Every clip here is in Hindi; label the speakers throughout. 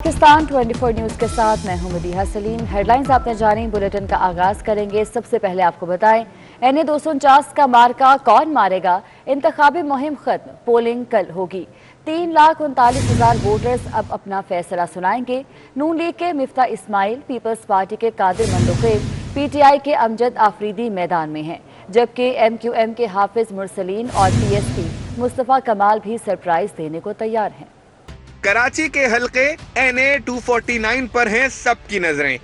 Speaker 1: पाकिस्तान 24 न्यूज के साथ मैं हूं मदीहा सलीम। हेडलाइंस आपने जानी। बुलेटिन का आगाज करेंगे। सबसे पहले आपको बताएं, NA 249 का मार्का कौन मारेगा। इंतखाबी मुहिम खत्म, पोलिंग कल होगी। 3,39,000 वोटर्स अब अपना फैसला सुनाएंगे। नून लीग के मिफ्ता इस्माइल, पीपल्स पार्टी के कादिर मंदुखेल, PTI के अमजद आफरीदी मैदान में हैं, जबकि MQM के हाफिज मुरसलीन और PSP मुस्तफा कमाल भी सरप्राइज देने को तैयार हैं।
Speaker 2: कराची के हलके NA 249 पर हैं सबकी नजरें।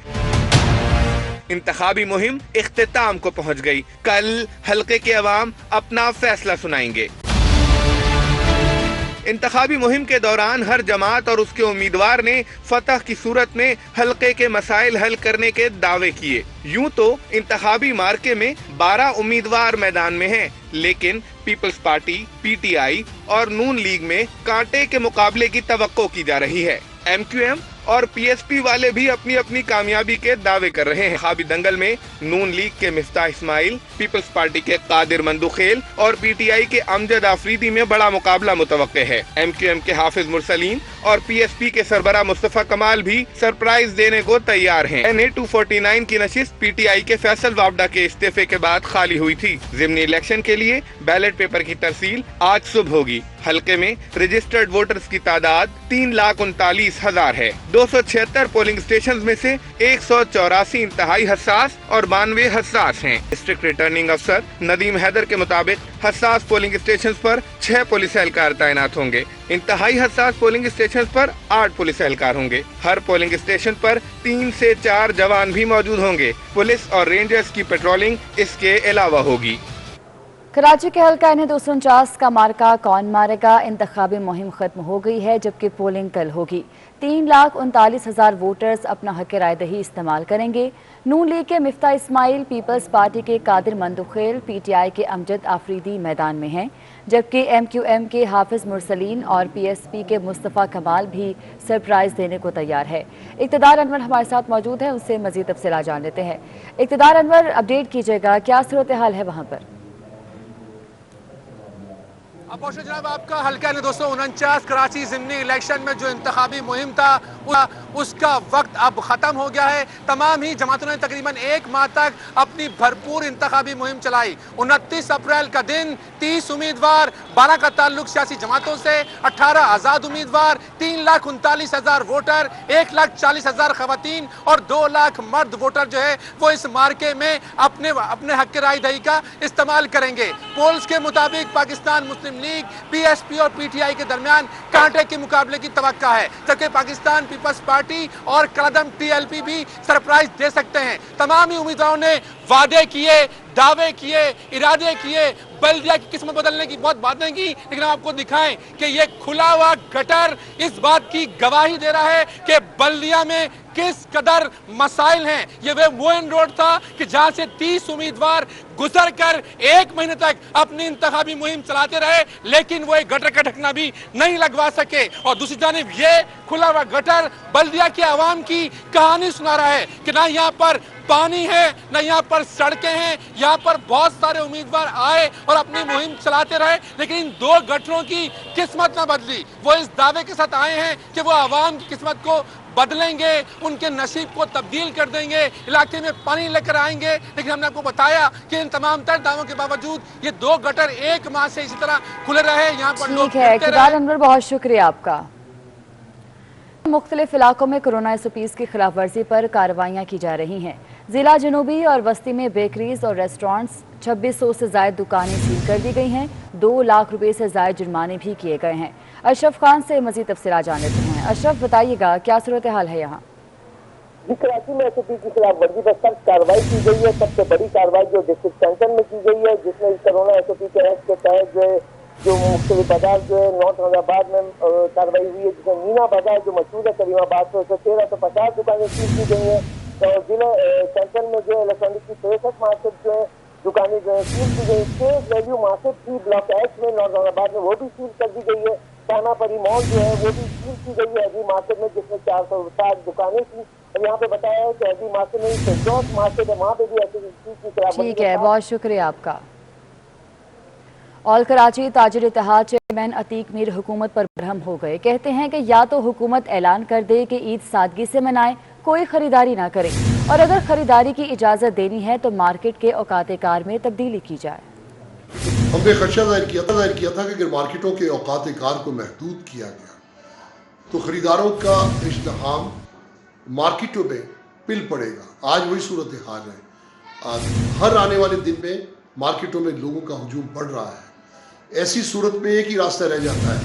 Speaker 2: इंतखाबी मुहिम इख्तिताम को पहुंच गई। कल हलके के अवाम अपना फैसला सुनाएंगे। इंतखाबी मुहिम के दौरान हर जमात और उसके उम्मीदवार ने फतह की सूरत में हलके के मसाइल हल करने के दावे किए। यूं तो इंतखाबी मार्के में 12 उम्मीदवार मैदान में हैं, लेकिन पीपल्स पार्टी, PTI और नून लीग में कांटे के मुकाबले की तवक्को की जा रही है। MQM और PSP वाले भी अपनी अपनी कामयाबी के दावे कर रहे हैं। इंतखाबी दंगल में नून लीग के मिफ्ता इस्माइल, पीपल्स पार्टी के कादिर मंदुखेल और PTI के अमजद आफरीदी में बड़ा मुकाबला मुतवक्के है। MQM के हाफिज मुरसलीन और PSP के सरबरा मुस्तफा कमाल भी सरप्राइज देने को तैयार हैं। NA 249 की नशिस्त PTI के फैसल वावडा के इस्तीफे के बाद खाली हुई थी। जिमनी इलेक्शन के लिए बैलेट पेपर की तरसील आज सुबह होगी। हलके में रजिस्टर्ड वोटर्स की तादाद 3,39,000 है। 276 पोलिंग स्टेशन में से 184 इंतहाई हसास और 92 हसास हैं। डिस्ट्रिक्ट रिटर्निंग अफसर नदीम हैदर के मुताबिक हसास पोलिंग स्टेशन पर 6 पुलिस एहलकार तैनात होंगे। इंतहाई हसास पोलिंग स्टेशन पर 8 पुलिस एहलकार होंगे। हर पोलिंग स्टेशन पर 3 से 4 जवान भी मौजूद होंगे। पुलिस और रेंजर्स की पेट्रोलिंग इसके अलावा होगी।
Speaker 1: कराची के हल्का NA 249 का मार्का कौन मारेगा। इंतखाबी मुहिम खत्म हो गई है, जबकि पोलिंग कल होगी। 3,39,000 वोटर्स अपना हक राय दही इस्तेमाल करेंगे। नून लीग के मिफ्ता इस्माइल, पीपल्स पार्टी के कादिर मंदुखेल, PTI के अमजद आफरीदी मैदान में हैं, जबकि MQM के हाफिज मुरसलीन और PSP के मुस्तफा कमाल भी सरप्राइज देने को तैयार है। इक़्तिदार अनवर हमारे साथ मौजूद है, उससे मजीद तफसील जान लेते हैं। इक़्तिदार अनवर, अपडेट कीजिएगा, क्या सूरत हाल है वहाँ पर?
Speaker 3: जनाब, आपका हल्का NA 249 कराची ज़िमनी इलेक्शन में जो इंतखाबी मुहिम था उसका वक्त अब ख़त्म हो गया है। तमाम ही जमातों ने तकरीबन 1 माह तक अपनी भरपूर इंतखाबी मुहिम चलाई। 29 अप्रैल का दिन 30 उम्मीदवार, 12 का ताल्लुक सियासी जमातों से, 18 आज़ाद उम्मीदवार, 3,39,000 वोटर, 1,40,000 खवातीन और 2 लाख मर्द वोटर जो है वो इस मार्के में अपने हक राय दही का इस्तेमाल करेंगे। पोल्स के मुताबिक पाकिस्तान मुस्लिम लीग, PSP और PTI के दरमियान कांटे के मुकाबले की तवक्का है, जबकि पाकिस्तान पीपल्स पार्टी और कदम TLP भी सरप्राइज दे सकते हैं। तमाम ही उम्मीदवारों ने वादे किए, दावे किए, इरादे किए, बल्दिया की किस्मत बदलने की बहुत बातें की, लेकिन हम आपको दिखाएं कि ये खुला हुआ गटर इस बात की गवाही दे रहा है कि बल्दिया में किस कदर मसाइल हैं। ये वो एन रोड था कि जहां से 30 उम्मीदवार गुजर कर 1 महीने तक अपनी इंतखाबी मुहिम चलाते रहे, लेकिन वो एक गटर का ढकना भी नहीं लगवा सके। और दूसरी जानिब ये खुला हुआ गटर बल्दिया के आवाम की कहानी सुना रहा है कि ना यहाँ पर पानी है, न यहाँ पर सड़कें हैं। यहाँ पर बहुत सारे उम्मीदवार आए और अपनी मुहिम चलाते रहे, लेकिन इन 2 गटरों की किस्मत न बदली। वो इस दावे के साथ आए हैं कि वो आवाम की किस्मत को बदलेंगे, उनके नसीब को तब्दील कर देंगे, इलाके में पानी लेकर आएंगे। लेकिन हमने आपको बताया कि इन तमाम तर दावों के बावजूद ये 2 गटर 1 माह से इसी तरह खुले रहे। यहाँ पर लोग
Speaker 1: अनवर, बहुत शुक्रिया आपका। मुख्तलिफ इलाकों में कोरोना SOPs की खिलाफ वर्जी पर कार्रवाइयाँ की जा रही हैं। जिला जनूबी और वस्ती में बेकरीज और रेस्टोरेंट्स, 2600 से ज्यादा दुकानें सील कर दी गई हैं। 2 लाख रुपए से ज्यादा जुर्माने भी किए गए हैं। अशरफ खान से मजीद तफसील जान लेते हैं। अशरफ, बताइएगा क्या सूरत हाल है यहाँ?
Speaker 4: कराची में SOP की खिलाफ वर्जी पर सख्त कार्रवाई की गई है। सबसे बड़ी कार्रवाई जो डिस्ट्रिक्ट सेंटर में की गई है, जिसमें इस कोरोना SOP के एक्ट के तहत जो मुख्तलिफ बाजार जो है नॉर्थ औरंगाबाद में कार्रवाई हुई है, जिसमें मीना बाजार जो मशहूर है करीमाबाद से, 1350 दुकानें सील की गई हैं। और जिले सेंट्रल में जो इलेक्ट्रॉनिक की 63 मार्केट जो है दुकानें जो है सील की गई। स्टेट वैल्यू मार्केट थी ब्लॉक H में नॉर्थ औरंगाबाद में, वो भी सील कर दी गई है। ताना परी मॉल जो है वो भी सील की गई है अभी मार्केट में, जिसमें 460 दुकानें थी। और यहाँ पे बताया है कि अभी मार्केट में मार्केट है, वहाँ पे भी ऐसी
Speaker 1: ठीक है, बहुत शुक्रिया आपका। ऑल कराची ताजिर इत्तेहाद चेयरमैन अतीक मीर हुकूमत पर बरहम हो गए। कहते हैं कि या तो हुकूमत ऐलान कर दे कि ईद सादगी से मनाए, कोई खरीदारी ना करे, और अगर खरीदारी की इजाज़त देनी है तो मार्केट के औकात कार में तब्दीली की जाए।
Speaker 5: हमने खदशा जाहिर किया था कि अगर मार्केटों के औकात कार को महदूद किया गया तो खरीदारों का इज्तिहाम मार्केटों में पिल पड़ेगा। आज वही सूरत हाल है। हर आने वाले दिन में मार्केटों में लोगों का हुजूम बढ़ रहा है। ऐसी सूरत में एक ही रास्ता रह जाता है,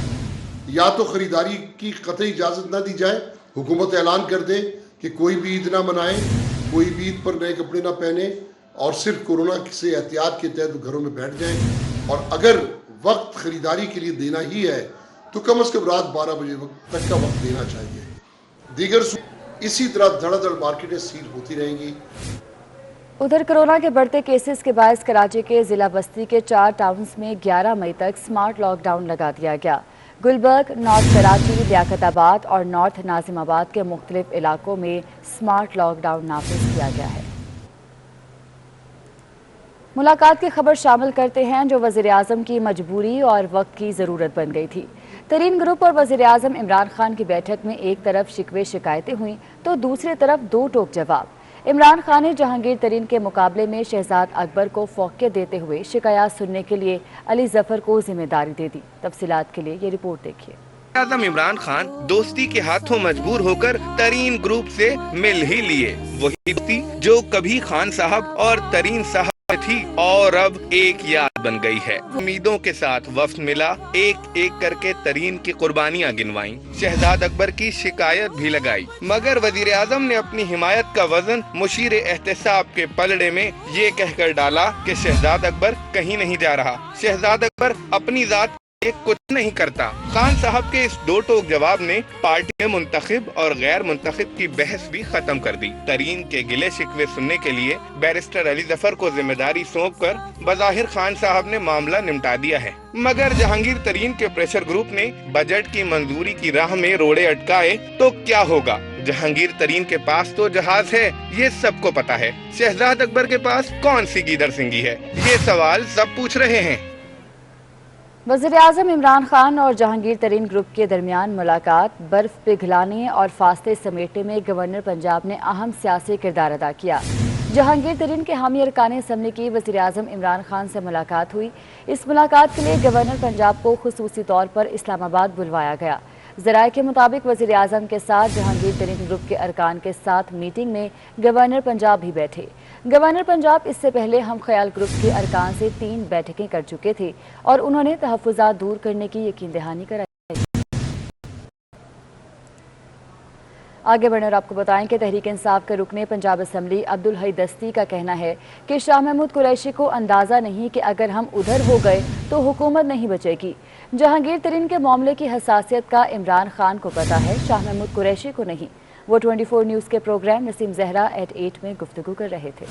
Speaker 5: या तो खरीदारी की कतई इजाज़त ना दी जाए, हुकूमत ऐलान कर दे कि कोई भी ईद ना मनाए, कोई भी ईद पर नए कपड़े ना पहने और सिर्फ कोरोना से एहतियात के तहत घरों में बैठ जाएं, और अगर वक्त खरीदारी के लिए देना ही है तो कम से कम रात 12 बजे तक का वक्त देना चाहिए। दीगर इसी तरह धड़ाधड़ मार्केटें सील होती रहेंगी।
Speaker 1: उधर कोरोना के बढ़ते केसेस के बायस कराची के जिला बस्ती के 4 टाउन्स में 11 मई तक स्मार्ट लॉकडाउन लगा दिया गया। गुलबर्ग, नॉर्थ कराची, लियाकताबाद और नॉर्थ नाजिमाबाद के मुख्तलिफ इलाकों में स्मार्ट लॉकडाउन नाफिज किया गया है। मुलाकात की खबर शामिल करते हैं जो वज़ीर-ए-आज़म की मजबूरी और वक्त की ज़रूरत बन गई थी। तरीन ग्रुप और वज़ीर-ए-आज़म इमरान खान की बैठक में एक तरफ शिकवे शिकायतें हुई तो दूसरी तरफ दो टोक जवाब। इमरान खान ने जहांगीर तरीन के मुकाबले में शहजाद अकबर को फौकियत देते हुए शिकायत सुनने के लिए अली जफर को जिम्मेदारी दे दी। तफसीलात के लिए ये रिपोर्ट देखिए।
Speaker 2: आज़म इमरान खान दोस्ती के हाथों मजबूर होकर तरीन ग्रुप से मिल ही लिए। वही दोस्ती जो कभी खान साहब और तरीन साहब थी और अब एक याद बन गई है। उम्मीदों के साथ वफ्द मिला, एक एक करके तरीन की कुर्बानियां गिनवाई, शहजाद अकबर की शिकायत भी लगाई, मगर वजीर आजम ने अपनी हिमायत का वजन मुशीर एहतसाब के पलड़े में ये कहकर डाला कि शहजाद अकबर कहीं नहीं जा रहा, शहजाद अकबर अपनी जात कुछ नहीं करता। खान साहब के इस दो टोक जवाब ने पार्टी में मुंतखिब और गैर मुंतखिब की बहस भी खत्म कर दी। तरीन के गिले शिकवे सुनने के लिए बैरिस्टर अली जफर को जिम्मेदारी सौंपकर बज़ाहिर खान साहब ने मामला निपटा दिया है, मगर जहांगीर तरीन के प्रेशर ग्रुप ने बजट की मंजूरी की राह में रोड़े अटकाए तो क्या होगा। जहांगीर तरीन के पास तो जहाज है, ये सबको पता है, शहजाद अकबर के पास कौन सी गीदड़ सिंगी है, ये सवाल सब पूछ रहे हैं।
Speaker 1: वज़ीर-ए-आज़म इमरान खान और जहांगीर तरीन ग्रुप के दरमियान मुलाकात बर्फ पिघलाने और फासले समेटने में गवर्नर पंजाब ने अहम सियासी किरदार अदा किया। जहांगीर तरीन के हामी अरकान असम्बली की वज़ीर-ए-आज़म इमरान खान से मुलाकात हुई। इस मुलाकात के लिए गवर्नर पंजाब को खुसूसी तौर पर इस्लामाबाद बुलवाया गया। ज़राए के मुताबिक वज़ीर-ए-आज़म के साथ जहांगीर तरीन ग्रुप के अरकान के साथ मीटिंग में गवर्नर पंजाब भी बैठे। गवर्नर पंजाब इससे पहले हम ख्याल ग्रुप के अरकान से 3 बैठकें कर चुके थे और उन्होंने तहफ़्फ़ुज़ात दूर करने की यकीन दहानी कराई। आगे बढ़ने और आपको बताएं कि तहरीक इंसाफ के रुकने पंजाब असम्बली अब्दुल हई दस्ती का कहना है कि शाह महमूद कुरैशी को अंदाज़ा नहीं कि अगर हम उधर हो गए तो हुकूमत नहीं बचेगी। जहांगीर तरीन के मामले की हसासियत का इमरान खान को पता है, शाह महमूद कुरैशी को नहीं। वो 24 न्यूज़ के प्रोग्राम नसीम ज़हरा एट 8 में गुफ्तगू कर रहे थे।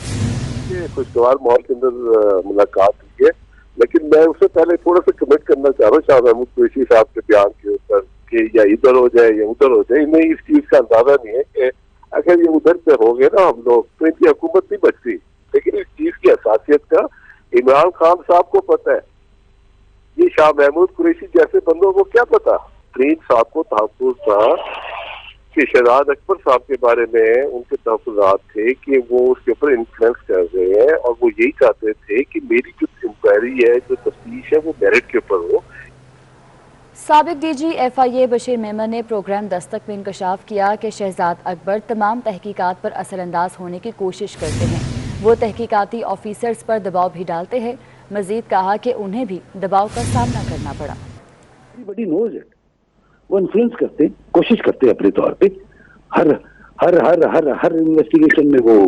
Speaker 6: खुशगवार माहौल के अंदर मुलाकात हुई है, लेकिन मैं उससे पहले थोड़ा सा कमेंट करना चाह रहा हूँ शाह महमूद कुरैशी साहब के बयान के ऊपर कि या इधर हो जाए या उधर हो जाए। इन्हें इस चीज का अंदाजा नहीं है कि अगर ये उधर पे हो गए ना हम लोग तो इनकी हुकूमत नहीं बचती। लेकिन इस चीज की हसासियत का इमरान खान साहब को पता है, ये शाह महमूद कुरैशी जैसे बंदों को क्या पता। तरीन साहब को तहफ़्फ़ुज़ था कि शहजाद अकबर साहब के बारे में उनके तहफ़्फ़ुज़ात थे कि वो उसके ऊपर इन्फ्लुएंस कर रहे हैं और वो यही चाहते थे कि मेरी जो इंक्वायरी है, जो तफ्तीश है, वो मेरिट के ऊपर हो।
Speaker 1: साबिक DG FIA बशीर मेमन ने प्रोग्राम दस्तक में इंकशाफ किया कि शहजाद अकबर तमाम तहकीकात पर असरअंदाज होने की कोशिश करते हैं। वो तहकीकाती ऑफिसर्स पर दबाव भी डालते हैं। मजीद कहा कि उन्हें भी दबाव का सामना करना पड़ा।
Speaker 7: बड़ी नोज है, वो इन्फ्लुएंस करते, कोशिश करते अपने तौर पे हर हर हर हर हर इन्वेस्टिगेशन में वो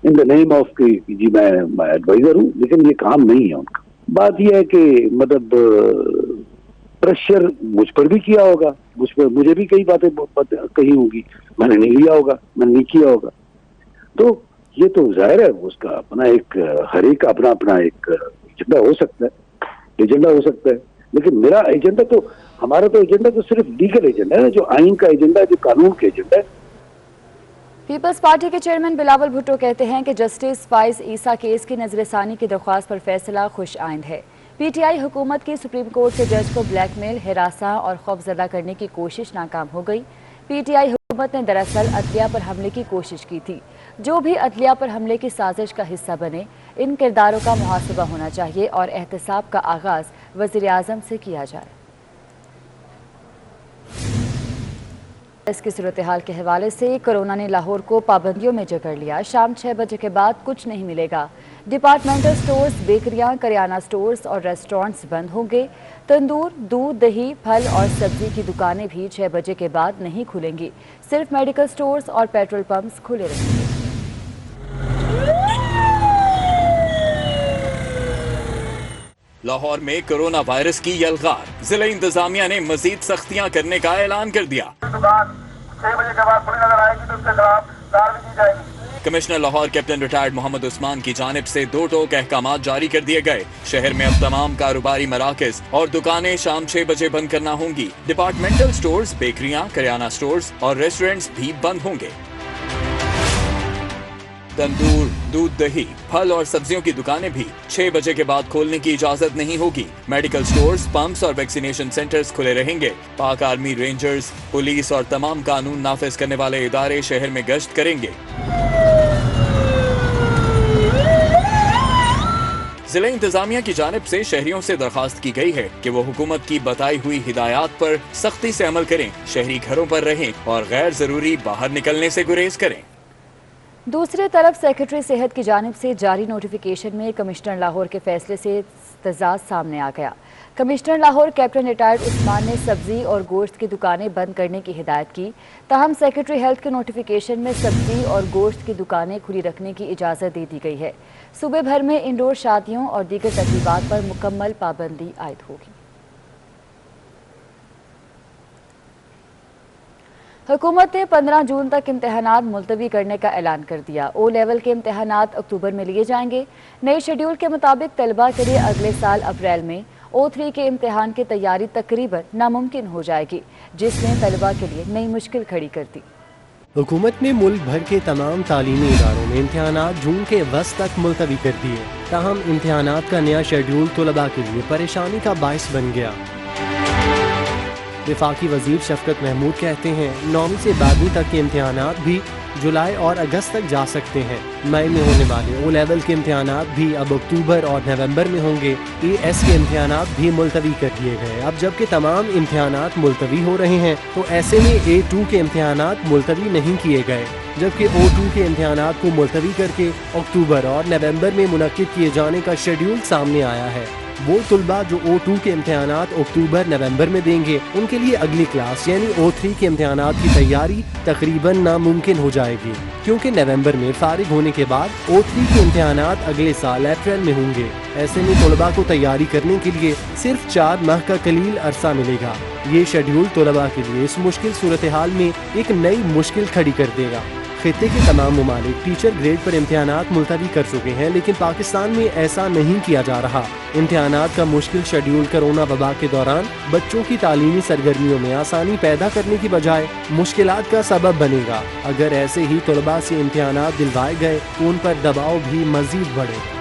Speaker 7: इन द नेम ऑफ कि जी मैं एडवाइजर हूँ, लेकिन ये काम नहीं है उनका। बात यह है कि मतलब प्रेशर मुझ पर भी किया होगा, मुझ पर मुझे भी कई बातें कही होगी, मैंने नहीं लिया होगा, मैंने नहीं किया होगा। तो ये तो जाहिर है उसका अपना एक हर एक अपना अपना एक एजेंडा हो सकता है, लेकिन मेरा एजेंडा तो हमारा तो एजेंडा तो सिर्फ लीगल एजेंडा है, जो आइन का एजेंडा है, जो कानून का एजेंडा है।
Speaker 1: पीपल्स पार्टी के चेयरमैन बिलावल भुट्टो कहते हैं कि जस्टिस फाइज ईसा केस की नजरसानी की दरख्वास्त पर फैसला खुश आइंद है। पीटीआई हुकूमत की सुप्रीम कोर्ट के जज को ब्लैकमेल, हिरासा और खौफजदा करने की कोशिश नाकाम हो गई। पीटीआई हुकूमत ने दरअसल अदलिया पर हमले की कोशिश की थी। जो भी अदलिया पर हमले की साजिश का हिस्सा बने, इन किरदारों का मुहासबा होना चाहिए और एहतसाब का आगाज वज़ीर आज़म से किया जाए। इसकी सूरत हाल के हवाले से कोरोना ने लाहौर को पाबंदियों में जकड़ लिया। शाम 6 बजे के बाद कुछ नहीं मिलेगा। डिपार्टमेंटल स्टोर्स, बेकरियां, करियाना स्टोर्स और रेस्टोरेंट्स बंद होंगे। तंदूर, दूध, दही, फल और सब्जी की दुकानें भी 6 बजे के बाद नहीं खुलेंगी। सिर्फ मेडिकल स्टोर्स और पेट्रोल पंप्स खुले रहेंगे।
Speaker 8: लाहौर में कोरोना वायरस की यलगार, जिला इंतजामिया ने मजीद सख्तियां करने का ऐलान कर दिया।
Speaker 9: दुकान 6 बजे के बाद खुली नजर आएगी तो उसके खिलाफ कार्रवाई की जाएगी।
Speaker 8: Commissioner Lahore captain retired Mohammad Usman की जानिब से 2 टोक अहकामात जारी कर दिए गए। शहर में अब तमाम कारोबारी मराकज और दुकानें शाम 6 बजे बंद करना होंगी। डिपार्टमेंटल स्टोर्स, बेकरियां, करियाना स्टोर्स और रेस्टोरेंट्स भी बंद होंगे। तंदूर, दूध, दही, फल और सब्जियों की दुकानें भी 6 बजे के बाद खोलने की इजाजत नहीं होगी। मेडिकल स्टोर्स, पंप्स और वैक्सीनेशन सेंटर्स खुले रहेंगे। पाक आर्मी, रेंजर्स, पुलिस और तमाम कानून नाफिज करने वाले इदारे शहर में गश्त करेंगे। जिला इंतजामिया की जानिब से शहरियों से दरखास्त की गई है कि वो हुकूमत की बताई हुई हिदायत पर सख्ती से अमल करें, शहरी घरों पर रहें और गैर जरूरी बाहर निकलने से गुरेज करें।
Speaker 1: दूसरी तरफ सेक्रेटरी सेहत की जानिब से जारी नोटिफिकेशन में कमिश्नर लाहौर के फैसले से तजाद सामने आ गया। Commissioner Lahore captain retired Usman ने सब्जी और गोश्त की दुकानें बंद करने की हिदायत की। ताहम सेक्रेटरी हेल्थ के नोटिफिकेशन में सब्जी और गोश्त की दुकानें खुली रखने की इजाज़त दे दी गई है। सूबे भर में इंडोर शादियों और दीगर तकरीबात पर मुकम्मल पाबंदी आयद होगी। हुकूमत ने 15 जून तक इम्तहानात मुलतवी करने का ऐलान कर दिया। ओ लेवल के इम्तहानात अक्टूबर में लिए जाएंगे। नए शेड्यूल के मुताबिक तलबा के लिए अगले साल अप्रैल में O3 के इम्तहान की तैयारी तकरीबन नामुमकिन हो जाएगी, जिसने तलबा के लिए नई मुश्किल खड़ी कर दी।
Speaker 10: हुकूमत ने मुल्क भर के तमाम तालीमी इदारों में इम्तहानात जून के वस्त तक मुलतवी कर दिए। ताहम इम्तहानात का नया शेड्यूल तलबा के लिए परेशानी का बायस बन गया। वफाकी वजीर शफकत महमूद कहते हैं 9वीं से 12वीं तक के इम्तहानात भी जुलाई और अगस्त तक जा सकते हैं। मई में होने वाले O लेवल के इम्तहानात भी अब अक्टूबर और नवंबर में होंगे। AS के इम्तहानात भी मुलतवी कर दिए गए। अब जबकि तमाम इम्तहानात मुलतवी हो रहे हैं तो ऐसे में A2 के इम्तहानात मुलतवी नहीं किए गए, जबकि O2 के इम्तहानात को मुलतवी करके अक्टूबर और नवंबर में मुनक्किद किए जाने का शेड्यूल सामने आया है। वो तुलबा जो O2 के इम्तहानात अक्टूबर नवंबर में देंगे, उनके लिए अगली क्लास यानी O3 के इम्तहानात की तैयारी तकरीबन नामुमकिन हो जाएगी, क्योंकि नवंबर में फारिग होने के बाद O3 के इम्तहानात अगले साल अप्रैल में होंगे। ऐसे में तुलबा को तैयारी करने के लिए सिर्फ 4 माह का कलील अरसा मिलेगा। ये शेड्यूल तुलबा के लिए इस मुश्किल सूरत हाल में एक नई मुश्किल खड़ी कर देगा। खित्ते के तमाम ममालिक टीचर ग्रेड पर इम्तहानात मुलतवी कर चुके हैं, लेकिन पाकिस्तान में ऐसा नहीं किया जा रहा। इम्तहानात का मुश्किल शेड्यूल कोरोना वबा के दौरान बच्चों की तालीमी सरगर्मियों में आसानी पैदा करने की बजाय मुश्किलात का सबब बनेगा। अगर ऐसे ही तलबा से इम्तहानात दिलवाए गए तो उन पर दबाव भी मजीद बढ़ेगा।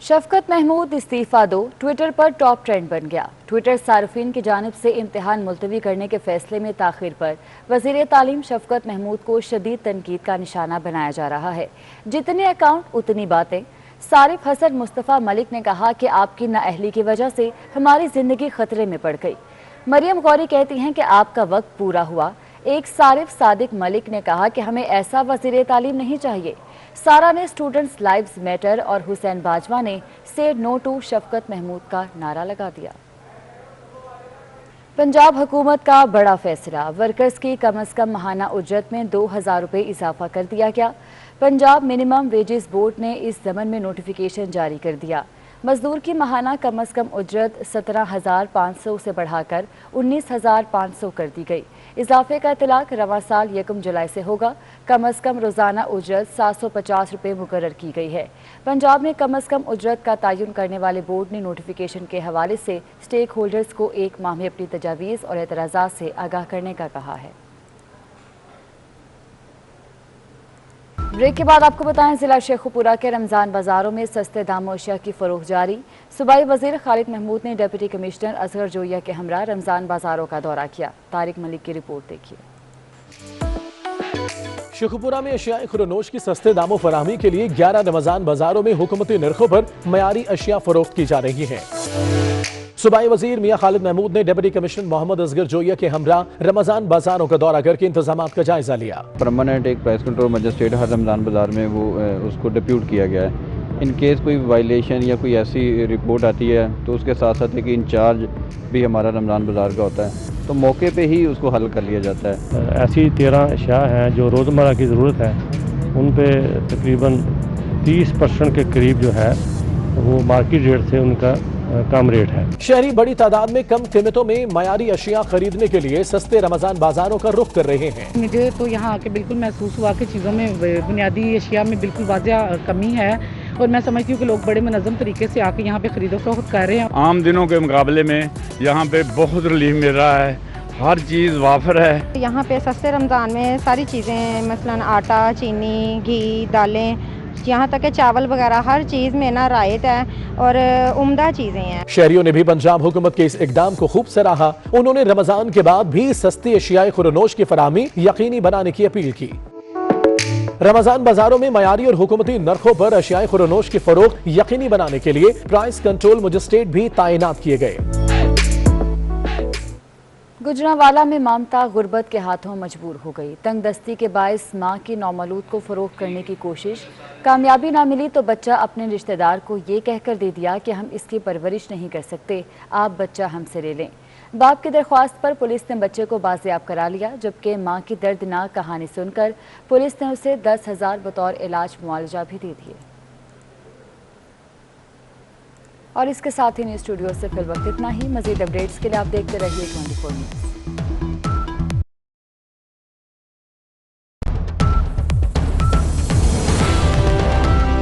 Speaker 1: शफकत महमूद इस्तीफा दो, ट्विटर पर टॉप ट्रेंड बन गया। ट्विटर सार्फिन की जानिब से इम्तिहान मुलतवी करने के फैसले में ताखिर पर वज़ीर तालीम शफकत महमूद को शदीद तनकीद का निशाना बनाया जा रहा है। जितने अकाउंट उतनी बातें। सारिफ हसन मुस्तफ़ा मलिक ने कहा कि आपकी नाअहली की वजह से हमारी जिंदगी खतरे में पड़ गई। मरियम गौरी कहती हैं कि आपका वक्त पूरा हुआ। एक सारिफ सादिक मलिक ने कहा कि हमें ऐसा वज़ीर तालीम नहीं चाहिए। सारा ने स्टूडेंट्स लाइव्स मैटर और हुसैन बाजवा ने से नो टू शफकत महमूद का नारा लगा दिया। पंजाब हुकूमत का बड़ा फैसला, वर्कर्स की कम से कम माहाना उजरत में 2000 रुपये इजाफा कर दिया गया। पंजाब मिनिमम वेजेस बोर्ड ने इस ज़मन में नोटिफिकेशन जारी कर दिया। मजदूर की माहाना कम से कम उजरत 17,500 से बढ़ाकर 19,500 कर दी गई। इजाफे का इतलाक रवा साल 1 जुलाई से होगा। कम से कम रोज़ाना उजरत 750 रुपये मुकर्रर की गई है। पंजाब में कम से कम उजरत का तयन करने वाले बोर्ड ने नोटिफिकेशन के हवाले से स्टेक होल्डर्स को 1 माह में अपनी तजावीज़ और एतराज़ात से आगाह करने का कहा है। ब्रेक के बाद आपको बताएं, जिला शेखुपुरा के रमजान बाजारों में सस्ते दामों अशिया की फरोख्त जारी। सूबाई वजीर खालिद महमूद ने डिप्टी कमिश्नर असगर जोया के हमरा रमजान बाजारों का दौरा किया। तारिक मलिक की रिपोर्ट देखिए।
Speaker 11: शेखुपुरा में अशिया खुरनोश की सस्ते दामों फराहमी के लिए 11 रमजान बाजारों में हुकूमती नरखों पर मयारी अशिया फरोख्त की जा रही है। सूबाई वजीर मियां खालिद महमूद ने डिप्टी कमिश्नर मोहम्मद असगर जोया के हमरा रमजान बाजारों का दौरा करके इंतजाम का जायजा लिया।
Speaker 12: परमानेंट एक प्राइस कंट्रोल मजिस्ट्रेट हर रमजान बाजार में वो उसको डिप्यूट किया गया है। इन केस कोई वायलेशन या कोई ऐसी रिपोर्ट आती है तो उसके साथ साथ एक इंचार्ज भी हमारा रमजान बाजार का होता है, तो मौके पे ही उसको हल कर लिया जाता है।
Speaker 13: ऐसी 13 अशिया हैं जो रोज़मर्रा की ज़रूरत है, उन पे तकरीबन 30% के करीब जो है वो मार्केट रेट से उनका कम रेट है।
Speaker 11: शहरी बड़ी तादाद में कम कीमतों में मयारी अशिया खरीदने के लिए सस्ते रमजान बाजारों का रुख कर रहे हैं।
Speaker 14: मुझे तो यहाँ आके बिल्कुल महसूस हुआ कि चीज़ों में बुनियादी अशिया में बिल्कुल वाज़िया कमी है और मैं समझती हूँ कि लोग बड़े मुनज़्ज़म तरीके से आके यहाँ पे खरीदो फरोख्त कर रहे हैं।
Speaker 15: आम दिनों के मुकाबले में यहाँ पे बहुत रिलीफ मिल रहा है, हर चीज़ वाफर है।
Speaker 16: यहाँ पे सस्ते रमज़ान में सारी चीज़ें मसलन आटा, चीनी, घी, दालें, यहाँ तक के चावल वगैरह हर चीज़ में ना रायत है और उम्दा चीज़ें हैं।
Speaker 11: शहरियों ने भी पंजाब हुकूमत के इस इकदाम को खूब सराहा। उन्होंने रमजान के बाद भी सस्ती अशियाए खुरनोश की फराहमी यकीनी बनाने की अपील की। रमजान बाजारों में मयारी और हुकूमती नरखों पर अशियाए खुरनोश की फरोख्त यकीनी बनाने के लिए प्राइस कंट्रोल मजिस्ट्रेट भी तैनात किए गए।
Speaker 1: गुजरांवाला में ममता गुर्बत के हाथों मजबूर हो गई। तंगदस्ती के बायस मां की नौमौलूद को फरोख्त करने की कोशिश, कामयाबी ना मिली तो बच्चा अपने रिश्तेदार को ये कहकर दे दिया कि हम इसकी परवरिश नहीं कर सकते, आप बच्चा हमसे ले लें। बाप की दरख्वास्त पर पुलिस ने बच्चे को बाजियाब करा लिया, जबकि मां की दर्दनाक कहानी सुनकर पुलिस ने उसे 10,000 बतौर इलाज मुआवजा भी दे दिए। और इसके साथ ही न्यूज़ स्टूडियो से फिलहाल इतना ही। मजीद अपडेट्स के लिए आप देखते रहिए 24 न्यूज़।